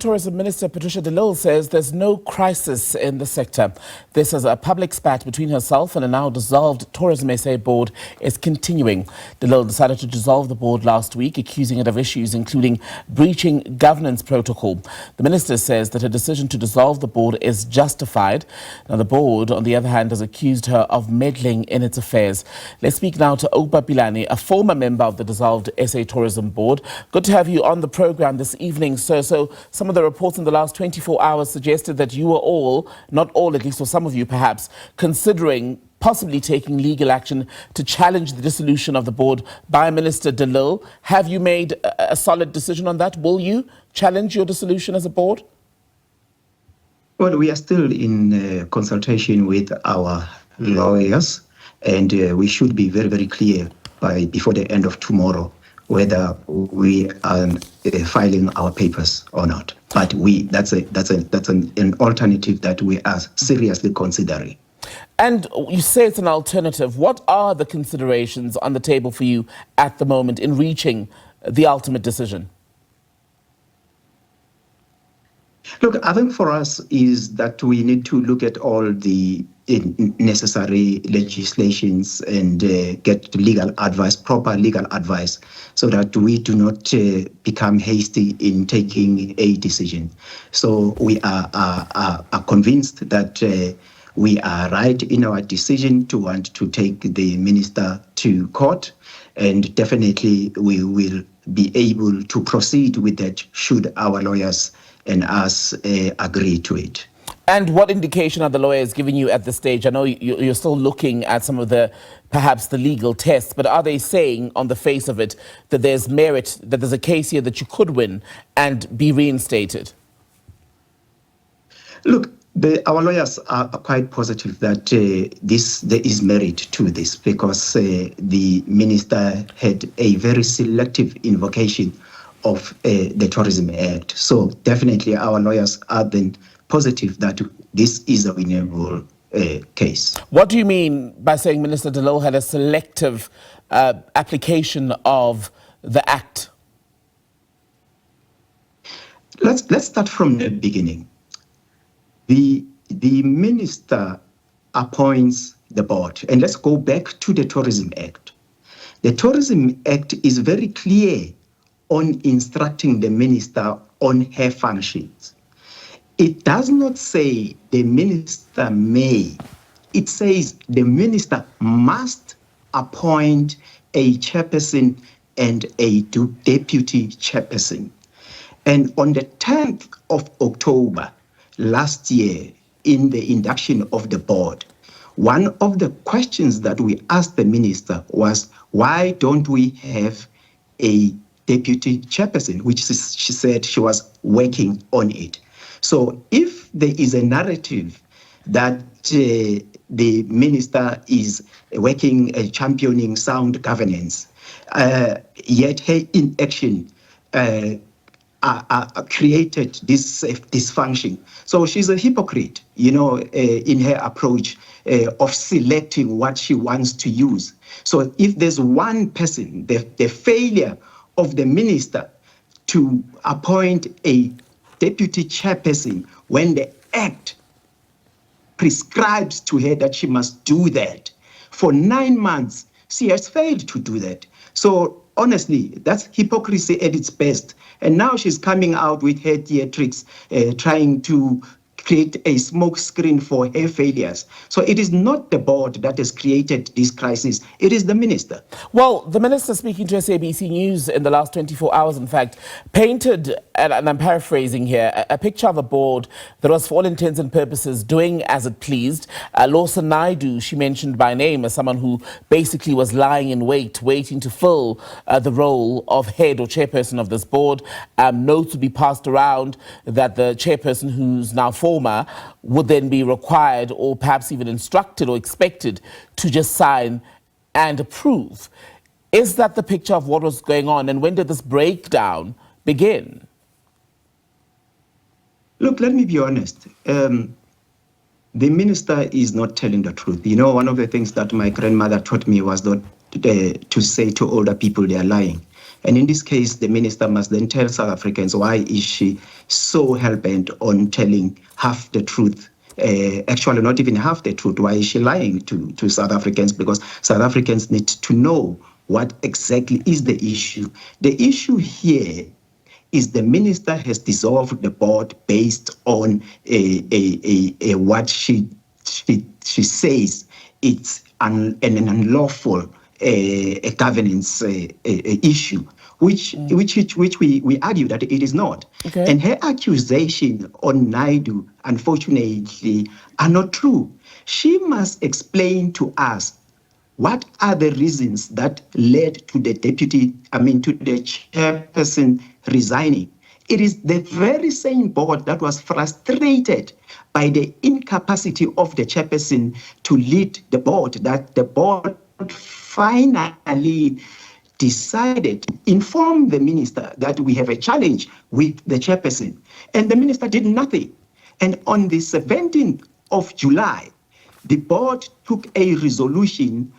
Tourism Minister Patricia De Lille says there's no crisis in the sector. This is a public spat between herself and a now dissolved Tourism SA board is continuing. De Lille decided to dissolve the board last week, accusing it of issues including breaching governance protocol. The minister says that her decision to dissolve the board is justified. Now, the board, on the other hand, has accused her of meddling in its affairs. Let's speak now to Oupa Pilane, a former member of the dissolved SA Tourism Board. Good to have you on the program this evening, sir. So some of the reports in the last 24 hours suggested that you were all, not all at least, or some of you perhaps, considering possibly taking legal action to challenge the dissolution of the board by Minister De Lille. Have you made a solid decision on that? Will you challenge your dissolution as a board? Well, we are still in consultation with our lawyers, and we should be very, very clear before the end of tomorrow whether we are filing our papers or not. But that's an alternative that we are seriously considering. And you say it's an alternative. What are the considerations on the table for you at the moment in reaching the ultimate decision? Look, I think for us is that we need to look at all the necessary legislations and get legal advice, proper legal advice, so that we do not become hasty in taking a decision. So we are convinced that we are right in our decision to want to take the minister to court, and definitely we will be able to proceed with that should our lawyers and us agree to it. And what indication are the lawyers giving you at this stage? I know you're still looking at some of perhaps the legal tests, but are they saying on the face of it that there's merit, that there's a case here that you could win and be reinstated? Look, our lawyers are quite positive that there is merit to this, because the minister had a very selective invocation of the Tourism Act. So definitely our lawyers are then positive that this is a winnable case. What do you mean by saying Minister De Lille had a selective application of the Act? Let's start from the beginning. The minister appoints the board, and let's go back to the Tourism Act. The Tourism Act is very clear on instructing the minister on her functions. It does not say the minister may. It says the minister must appoint a chairperson and a deputy chairperson. And on the 10th of October last year, in the induction of the board, one of the questions that we asked the minister was, why don't we have a deputy chairperson, which she said she was working on it. So if there is a narrative that the minister is working, championing sound governance, yet her inaction created this dysfunction. So she's a hypocrite, in her approach of selecting what she wants to use. So if there's one person, the failure of the minister to appoint a deputy chairperson when the Act prescribes to her that she must do that. For 9 months, she has failed to do that. So honestly, that's hypocrisy at its best. And now she's coming out with her theatrics, trying to create a smoke screen for her failures. So it is not the board that has created this crisis, it is the minister. Well, the minister, speaking to SABC News in the last 24 hours, in fact, painted, and I'm paraphrasing here, a picture of a board that was, for all intents and purposes, doing as it pleased. Lawson Naidu, she mentioned by name as someone who basically was lying in wait, waiting to fill the role of head or chairperson of this board. Notes would be passed around that the chairperson, who's now former, would then be required or perhaps even instructed or expected to just sign and approve. Is that the picture of what was going on, and when did this breakdown begin? Look, let me be honest. The minister is not telling the truth. One of the things that my grandmother taught me was not to say to older people they are lying. And in this case, the minister must then tell South Africans why is she so hell-bent on telling half the truth. Actually, not even half the truth. Why is she lying to South Africans? Because South Africans need to know what exactly is the issue. The issue here is the minister has dissolved the board based on what she says it's an unlawful governance issue, which we argue that it is not. Okay. And her accusation on Naidu, unfortunately, are not true. She must explain to us what are the reasons that led to the chairperson resigning. It is the very same board that was frustrated by the incapacity of the chairperson to lead the board, that the board finally decided, informed the minister that we have a challenge with the chairperson. And the minister did nothing. And on the 17th of July, the board took a resolution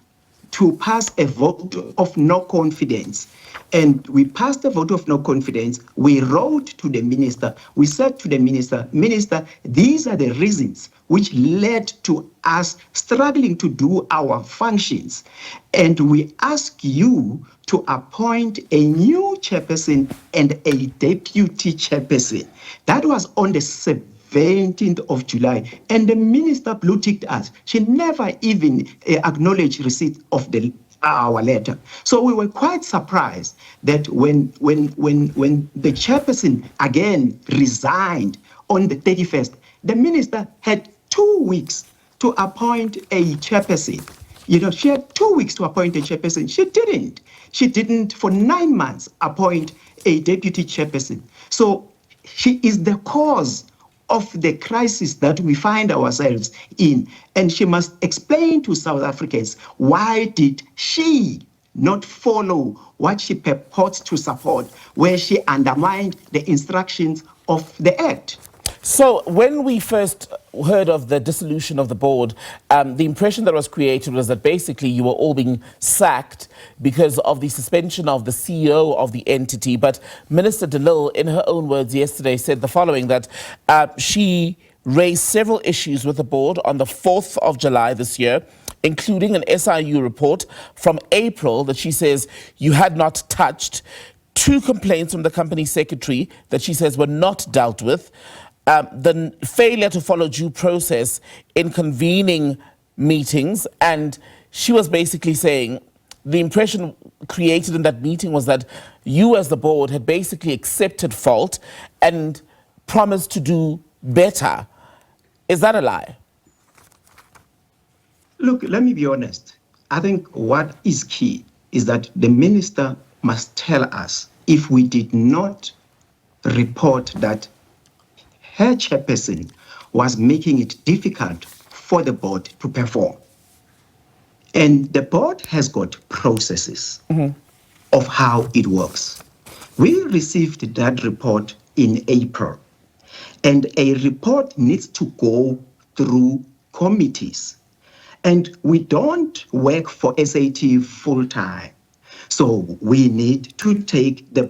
to pass a vote of no confidence. And we passed a vote of no confidence. We wrote to the minister. We said to the minister, Minister, these are the reasons which led to us struggling to do our functions. And we ask you to appoint a new chairperson and a deputy chairperson. That was on the 17th of July, and the minister blue-ticked us. She never even acknowledged receipt of our letter. So we were quite surprised that when the chairperson again resigned on the 31st, the minister had 2 weeks to appoint a chairperson. You know, she had 2 weeks to appoint a chairperson. She didn't. She didn't for 9 months appoint a deputy chairperson. So she is the cause of the crisis that we find ourselves in. And she must explain to South Africans why did she not follow what she purports to support, where she undermined the instructions of the Act. So when we first heard of the dissolution of the board, the impression that was created was that basically you were all being sacked because of the suspension of the CEO of the entity. But Minister De Lille, in her own words yesterday, said the following, that she raised several issues with the board on the 4th of July this year, including an SIU report from April that she says you had not touched, 2 complaints from the company secretary that she says were not dealt with, the failure to follow due process in convening meetings. And she was basically saying the impression created in that meeting was that you as the board had basically accepted fault and promised to do better. Is that a lie? Look, let me be honest. I think what is key is that the minister must tell us if we did not report that her chairperson was making it difficult for the board to perform. And the board has got processes of how it works. We received that report in April, and a report needs to go through committees. And we don't work for SAT full time. So we need to take the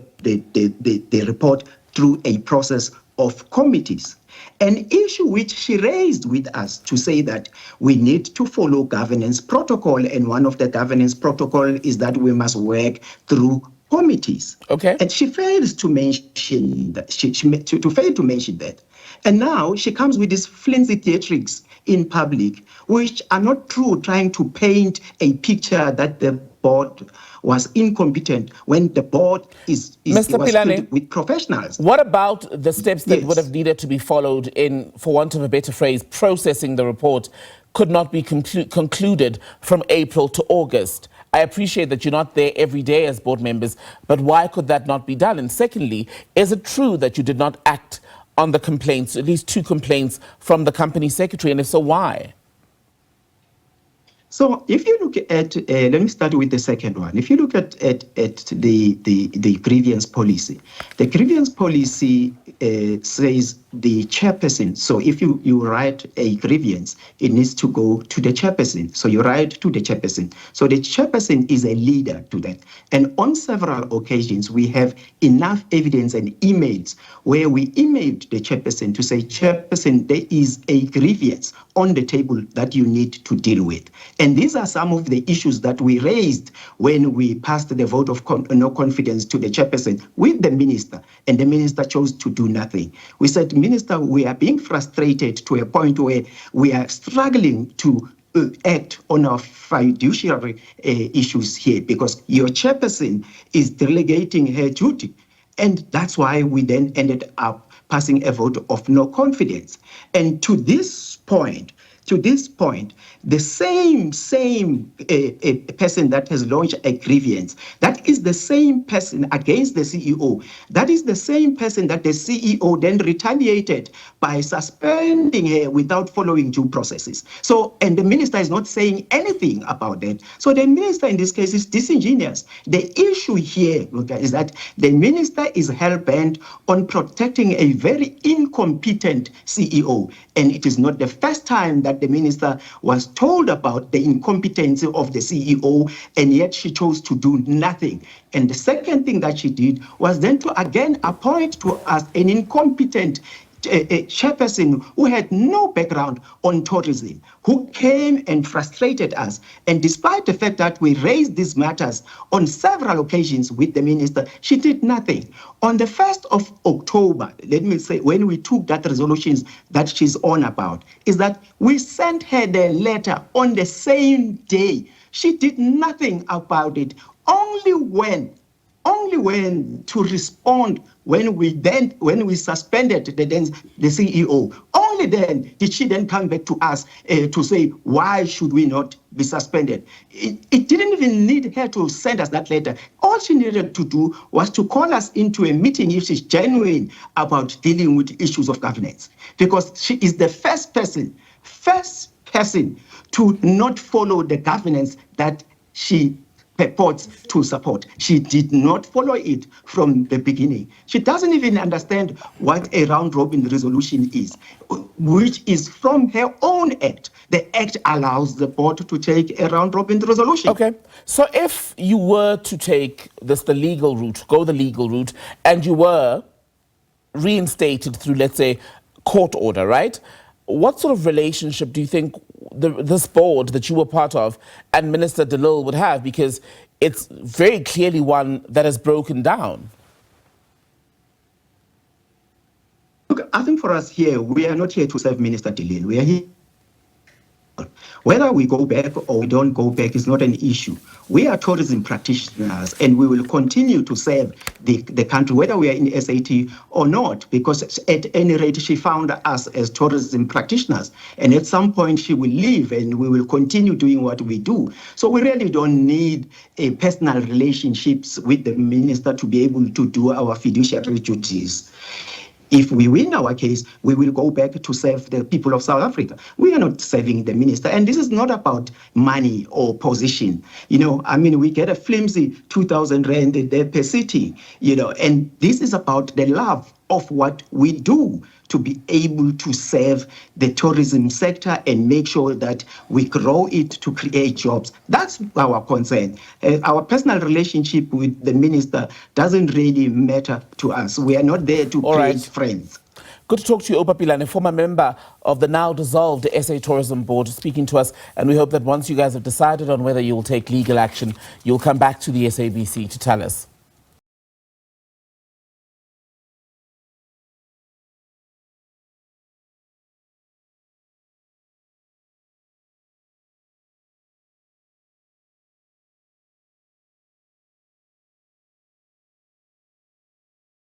report through a process of committees. An issue which she raised with us to say that we need to follow governance protocol, and one of the governance protocol is that we must work through committees. Okay. And she fails to mention that. She failed to mention that. And now she comes with these flimsy theatrics in public, which are not true, trying to paint a picture that the board was incompetent when the board was filled with professionals. What about the steps that would have needed to be followed in, for want of a better phrase, processing the report could not be concluded from April to August? I appreciate that you're not there every day as board members, but why could that not be done? And secondly, is it true that you did not act on the complaints, at least 2 complaints from the company secretary, and if so, why? So if you look at, let me start with the second one. If you look at the grievance policy, the grievance policy says the chairperson. So if you write a grievance, it needs to go to the chairperson. So you write to the chairperson. So the chairperson is a leader to that. And on several occasions, we have enough evidence and emails where we emailed the chairperson to say, chairperson, there is a grievance on the table that you need to deal with. And these are some of the issues that we raised when we passed the vote of no confidence to the chairperson with the minister, and the minister chose to do nothing. We said, Minister, we are being frustrated to a point where we are struggling to act on our fiduciary issues here because your chairperson is delegating her duty. And that's why we then ended up passing a vote of no confidence. And to this point, the same person that has launched a grievance, that is the same person against the CEO. That is the same person that the CEO then retaliated by suspending her without following due processes. So, and the minister is not saying anything about that. So the minister in this case is disingenuous. The issue here is that the minister is hell-bent on protecting a very incompetent CEO. And it is not the first time that the minister was told about the incompetency of the CEO, and yet she chose to do nothing. And the second thing that she did was then to again appoint to us an incompetent a chairperson who had no background on tourism, who came and frustrated us. And despite the fact that we raised these matters on several occasions with the minister, she did nothing. On the 1st of October, let me say, when we took that resolutions that she's on about, is that we sent her the letter on the same day. She did nothing about it, only when to respond when we suspended the CEO. Only then did she then come back to us to say, why should we not be suspended? It didn't even need her to send us that letter. All she needed to do was to call us into a meeting if she's genuine about dealing with issues of governance, because she is the first person to not follow the governance that she purports to support. She did not follow it from the beginning. She doesn't even understand what a round-robin resolution is, which is from her own act. The act allows the board to take a round-robin resolution. Okay, so if you were to take the legal route, and you were reinstated through, let's say, court order, right? What sort of relationship do you think this board that you were part of and Minister De Lille would have? Because it's very clearly one that has broken down. Look, I think for us here, we are not here to serve Minister De Lille. We are here. Whether we go back or we don't go back is not an issue. We are tourism practitioners, and we will continue to serve the country, whether we are in SAT or not, because at any rate, she found us as tourism practitioners. And at some point, she will leave, and we will continue doing what we do. So we really don't need a personal relationships with the minister to be able to do our fiduciary duties. If we win our case, we will go back to serve the people of South Africa. We are not serving the minister. And this is not about money or position. You know, I mean, we get a flimsy 2,000 rand per city, you know, and this is about the love of what we do to be able to serve the tourism sector and make sure that we grow it to create jobs. That's our concern. Our personal relationship with the minister doesn't really matter to us. We are not there to create friends. Good to talk to you, Oupa Pilane, former member of the now dissolved SA Tourism Board, speaking to us. And we hope that once you guys have decided on whether you will take legal action, you'll come back to the SABC to tell us.